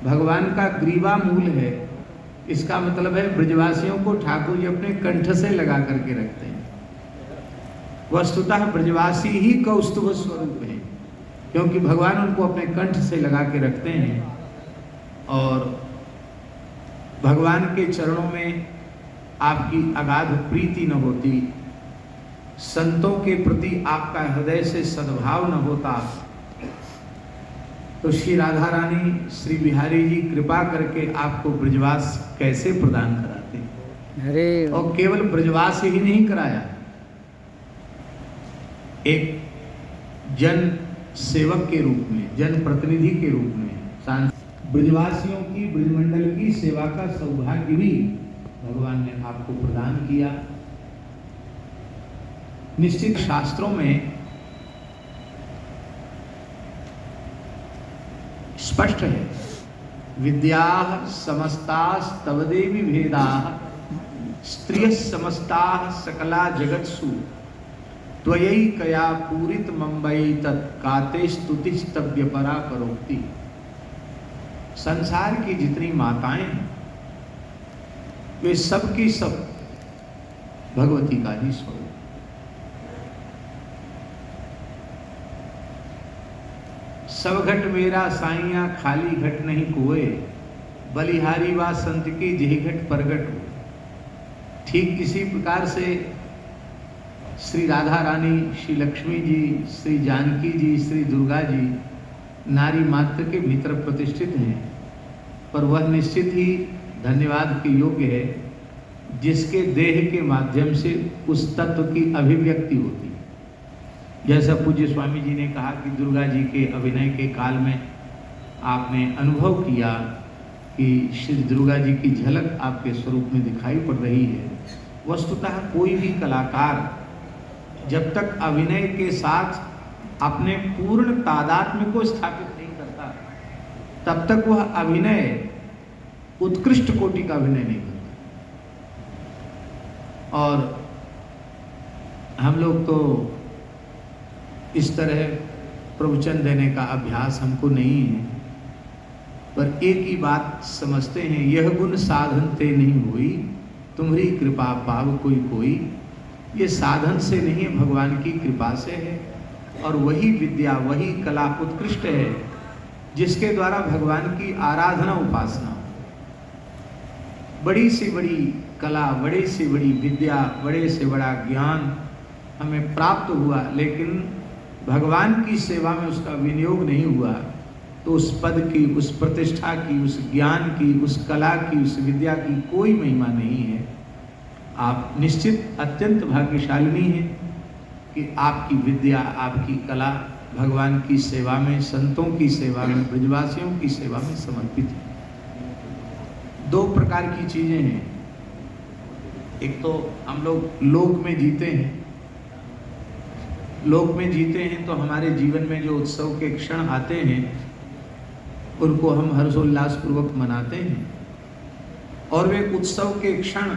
भगवान का ग्रीवा मूल है। इसका मतलब है ब्रजवासियों को ठाकुर जी अपने कंठ से लगा करके रखते हैं। वस्तुतः ब्रजवासी ही कौस्तुभ स्वरूप है, क्योंकि भगवान उनको अपने कंठ से लगा के रखते हैं। और भगवान के चरणों में आपकी अगाध प्रीति न होती, संतों के प्रति आपका हृदय से सद्भाव न होता, तो श्री राधा रानी श्री बिहारी जी कृपा करके आपको ब्रजवास कैसे प्रदान कराते। अरे और केवल ब्रजवास ही नहीं कराया, एक जन सेवक के रूप में, जन प्रतिनिधि के रूप में ब्रजवासियों की, ब्रजमंडल की सेवा का सौभाग्य भी भगवान ने आपको प्रदान किया। निश्चित शास्त्रों में स्पष्ट है, विद्या समस्ता तवदेवी भेदा स्त्रिय समस्ता सकला जगत्सु त्वयि कया पूरित मुंबई तत्काते स्तुति स्तव्य परा परोक्ति। संसार की जितनी माताएं हैं वे सब की सब भगवती का ही स्वरूप। सब घट मेरा साइया खाली घट नहीं कोए, बलिहारी वा संत की जही घट प्रगट हो। ठीक इसी प्रकार से श्री राधा रानी, श्री लक्ष्मी जी, श्री जानकी जी, श्री दुर्गा जी नारी मात्र के भीतर प्रतिष्ठित हैं, पर वह निश्चित ही धन्यवाद के योग्य है जिसके देह के माध्यम से उस तत्व की अभिव्यक्ति होती है। जैसा पूज्य स्वामी जी ने कहा कि दुर्गा जी के अभिनय के काल में आपने अनुभव किया कि श्री दुर्गा जी की झलक आपके स्वरूप में दिखाई पड़ रही है। वस्तुतः कोई भी कलाकार जब तक अभिनय के साथ अपने पूर्ण तादात्म्य को स्थापित नहीं करता, तब तक वह अभिनय उत्कृष्ट कोटि का अभिनय नहीं करता। और हम लोग तो इस तरह प्रवचन देने का अभ्यास हमको नहीं है, पर एक ही बात समझते हैं, यह गुण साधन ते नहीं हुई, तुम्हारी कृपा पाव कोई कोई। ये साधन से नहीं है, भगवान की कृपा से है। और वही विद्या, वही कला उत्कृष्ट है जिसके द्वारा भगवान की आराधना उपासना, बड़ी से बड़ी कला, बड़ी से बड़ी विद्या, बड़े से बड़ा ज्ञान हमें प्राप्त हुआ, लेकिन भगवान की सेवा में उसका विनियोग नहीं हुआ, तो उस पद की, उस प्रतिष्ठा की, उस ज्ञान की, उस कला की, उस विद्या की कोई महिमा नहीं है। आप निश्चित अत्यंत भाग्यशालिनी हैं कि आपकी विद्या, आपकी कला भगवान की सेवा में, संतों की सेवा में, ब्रजवासियों की सेवा में समर्पित है। दो प्रकार की चीजें हैं, एक तो हम लोग लोक में जीते हैं, लोक में जीते हैं तो हमारे जीवन में जो उत्सव के क्षण आते हैं उनको हम हर्षोल्लास पूर्वक मनाते हैं, और वे उत्सव के क्षण